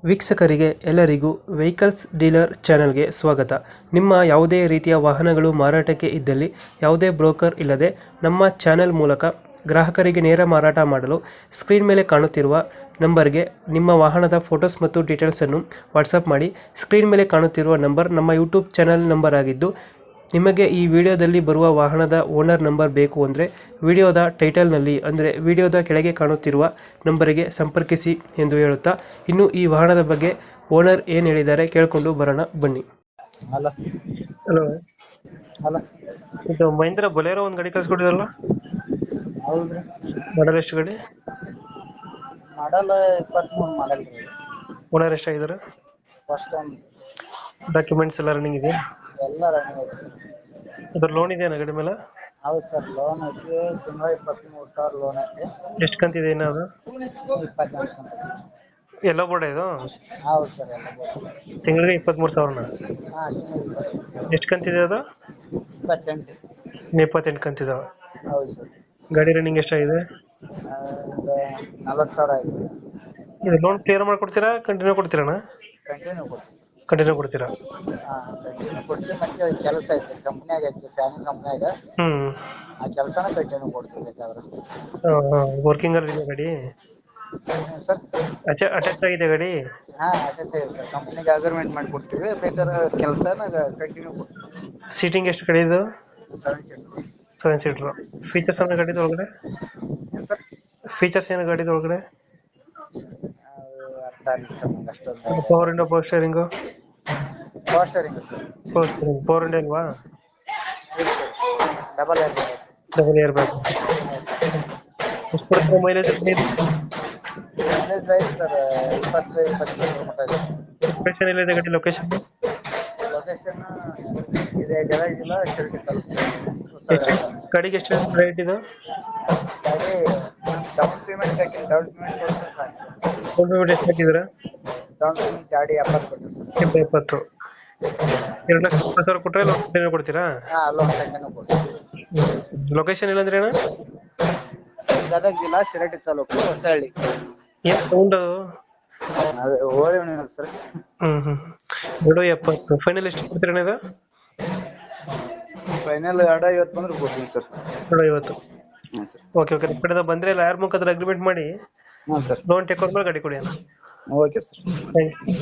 ವೀಕ್ಷಕರಿಗೆ ಎಲ್ಲರಿಗೂ vehicles dealer ಚಾನೆಲ್ಗೆ ಸ್ವಾಗತ. ನಿಮ್ಮ ಯಾವುದೇ ರೀತಿಯ ವಾಹನಗಳು ಮಾರಾಟಕ್ಕೆ ಇದ್ದಲ್ಲಿ ಯಾವುದೇ ಬ್ರೋಕರ್ ಇಲ್ಲದೆ ನಮ್ಮ ಚಾನೆಲ್ ಮೂಲಕ ಗ್ರಾಹಕರಿಗೆ ನೇರ ಮಾರಾಟ ಮಾಡಲು ಸ್ಕ್ರೀನ್ ಮೇಲೆ ಕಾಣುತ್ತಿರುವ ನಂಬರ್ಗೆ ನಿಮ್ಮ ವಾಹನದ ಫೋಟೋಸ್ ಮತ್ತು ಡೀಟೇಲ್ಸನ್ನು ವಾಟ್ಸಪ್ ಮಾಡಿ. ಸ್ಕ್ರೀನ್ ಮೇಲೆ ಕಾಣುತ್ತಿರುವ ನಂಬರ್ ನಮ್ಮ ಯೂಟ್ಯೂಬ್ ಚಾನೆಲ್ ನಂಬರ್ ಆಗಿದ್ದು, ನಿಮಗೆ ಈ ವಿಡಿಯೋದಲ್ಲಿ ಬರುವ ವಾಹನದ ಓನರ್ ನಂಬರ್ ಬೇಕು ಅಂದರೆ ವಿಡಿಯೋದ ಟೈಟಲ್ನಲ್ಲಿ ಅಂದರೆ ವಿಡಿಯೋದ ಕೆಳಗೆ ಕಾಣುತ್ತಿರುವ ನಂಬರಿಗೆ ಸಂಪರ್ಕಿಸಿ ಎಂದು ಹೇಳುತ್ತಾ, ಇನ್ನು ಈ ವಾಹನದ ಬಗ್ಗೆ ಓನರ್ ಏನು ಹೇಳಿದ್ದಾರೆ ಕೇಳಿಕೊಂಡು ಬರೋಣ ಬನ್ನಿ. ಹಲೋ ಹಲೋ, ಹಲೋ ಇದು ಮಹೀಂದ್ರ ಬೊಲೆರೋ ಒಂದು ಗಾಡಿ ಕಳಿಸ್ಕೊಟ್ಟಿದ್ರಲ್ಲ, ಹೌದ್ರಿ. ಮಾಡಲ್ ಎಷ್ಟು ಗಾಡಿ? ಮಾಡಲ್ 23 ಮಾಡಲ್ ರೀ. ಓನರ್ ಎಷ್ಟಾಗಿದ್ದಾರೆ? ಫಸ್ಟ್ ಒನ್ ಡಾಕ್ಯುಮೆಂಟ್ಸ್ ಎಲ್ಲ ರನ್ನಿಂಗ್ ಇದೆ? ಎಲ್ಲ ರನ್ನಿಂಗ್ ಐತಿ ಸರ್. ಅದ್ರ ಲೋನ್ ಇದೆಯಾ ಗಾಡಿ ಮೇಲೆ? ಹೌದು ಸರ್, ಲೋನ್ ಐತಿ. ತಿಂಗಳ 23,000 ಲೋನ್ ಐತಿ. ಎಷ್ಟು ಕಂತಿದೆ ಇನ್ನು ಅದು? 28 ಅಂತ. ಎಲ್ಲ ಬೋರ್ಡ್ ಇದು? ಹೌದು ಸರ್, ಎಲ್ಲ ಬೋದು. ತಿಂಗಳಿಗೆ 23,000? ಹಾಂ, ತಿಂಗಳ 28,000. ಎಷ್ಟು ಕಂತಿದೆ ಅದು? 28. 28 ಕಂತಿದಾವ? ಹೌದು ಸರ್. ಗಾಡಿ ರನ್ನಿಂಗ್ ಎಷ್ಟಾಗಿದೆ? ಒಂದು 40,000 ಆಗಿದೆ. ಇದು ಲೋನ್ ಕ್ಲಿಯರ್ ಮಾಡ್ಕೊಡ್ತೀರಾ ಕಂಟಿನ್ಯೂ ಕೊಡ್ತೀರಣ್ಣ? ಕಂಟಿನ್ಯೂ ಕೊಡ್ತೀವಿ. ಕಂಟಿನ್ಯೂ ಕೊಡ್ತೀರಾ? ಹಾಂ, ಕಂಟಿನ್ಯೂ ಕೊಡ್ತೀವಿ. ಮತ್ತೆ ಕೆಲಸ ಐತಿ ಕಂಪ್ನ್ಯಾಗ, ಐತಿ ಫ್ಯಾನಿಂಗ್ ಕಂಪ್ನ್ಯಾಗ. ಹ್ಮ್. ಆ ಕೆಲಸನ ಕಂಟಿನ್ಯೂ ಕೊಡ್ತೀವಿ ಬೇಕಾದ್ರೆ. ವರ್ಕಿಂಗ್ ಅಲ್ಲಿ ಇದೆ ಗಾಡಿ? ಸರ್, ಅಟ್ಯಾಚ್ ಆಗಿದೆ ಗಾಡಿ? ಹಾಂ, ಅಟ್ಯಾಚ್ ಆಗಿದೆ ಸರ್. ಕಂಪ್ನಿಗೆ ಅಗ್ರಿಮೆಂಟ್ ಮಾಡಿ ಕೊಡ್ತೀವಿ. ಬೇಕಾದ್ರೆ ಕೆಲಸನ ಕಂಟಿನ್ಯೂ ಕೊಡ್ತೀವಿ. ಸೀಟಿಂಗ್ ಎಷ್ಟು ಕಡೆ ಇದು? 7 ಸೀಟ್ಸ್. 7 ಸೀಟರ್. ಫೀಚರ್ಸ್ ಏನು ಗಾಡಿದ ಒಳಗಡೆ? ಸರ್, ಫೀಚರ್ಸ್ ಏನು ಗಾಡಿದ ಒಳಗಡೆ? ಅರ್ಥ ಆಗಿಲ್ಲ ಸರ್ ನಂಗೆ ಅಷ್ಟೊಂದು. Power window, power steering? Power steering sir. Power window ಇಲ್ವಾ? Double air double air bag. ಎಷ್ಟು ಕೊಡ್ತಾರೆ ಮೈಲೇಜ್? ಮೈಲೇಜ್ ಐತೆ ಸರ್, 20-25 ಕಿಲೋಮೀಟರ್ ಇದೆ. ಲೊಕೇಶನ್ ಎಲ್ಲಿದೆ ಗಾಡಿ? ಲೊಕೇಶನ್ ಲೊಕೇಶನ್ ಇದೆ ಗದಗ ಜಿಲ್ಲಾ ಶಿರಡಿ ತಾಲೂಕು. ಗಾಡಿಗೆ ಎಷ್ಟು ರೇಟ್ ಇದು? ಗಾಡಿ ಡೌನ್ ಪೇಮೆಂಟ್ ಹಾಕಿ, ಡೌನ್ ಪೇಮೆಂಟ್ ಕೊಟ್ಟರೆ ಸಾಕು. ಫೋನ್ ಪೇಮೆಂಟ್ ಎಷ್ಟು ಹಾಕಿದ್ದೀರಾ? ಡೌನ್ ಪೇಮೆಂಟ್ ಗಾಡಿ 70 ಕೊಟ್ಟರೆ ಸರ್. 70. 2,20,000 ಕೊಟ್ಟರೆ ಲೋನ್ ಕಂಟಿನ್ಯೂ ಕೊಡ್ತೀರಾ? ಹಾಂ, ಲೋನ್ ಕಂಟಿನ್ಯೂ ಕೊಡ್ತೀವಿ. ಲೊಕೇಶನ್ ಇಲ್ಲಂದ್ರೆ ಅಣ್ಣ? ಗದಗ ಜಿಲ್ಲಾ ಶಿರಡಿ ತಾಲೂಕು ಹೊಸಹಳ್ಳಿ. ಏನು ಸೌಂಡ್? ಅದು ಹೋಳಿ ಹುಣ್ಣಿಮೆ ಸರ್. 2,70. ಫೈನಲ್ ಎಷ್ಟು ಕೊಡ್ತೀರಣ್ಣ ಇದು? ಫೈನಲ್ 250 ಬಂದ್ರೆ ಕೊಡ್ತೀನಿ ಸರ್. 250. ಹಾಂ ಸರ್. Okay okay. ನಿಮ್ಮ ಕಡೆಯಿಂದ ಬಂದರೆ ಯಾರ ಮುಖಾಂತರ ಅಗ್ರಿಮೆಂಟ್ ಮಾಡಿ ಹಾಂ ಸರ್. ಲೋನ್ ಟೇಕ್ ಓವರ್ ಮೇಲೆ ಗಾಡಿ ಕೊಡಿ ಅಣ್ಣ. Okay sir. Thank you.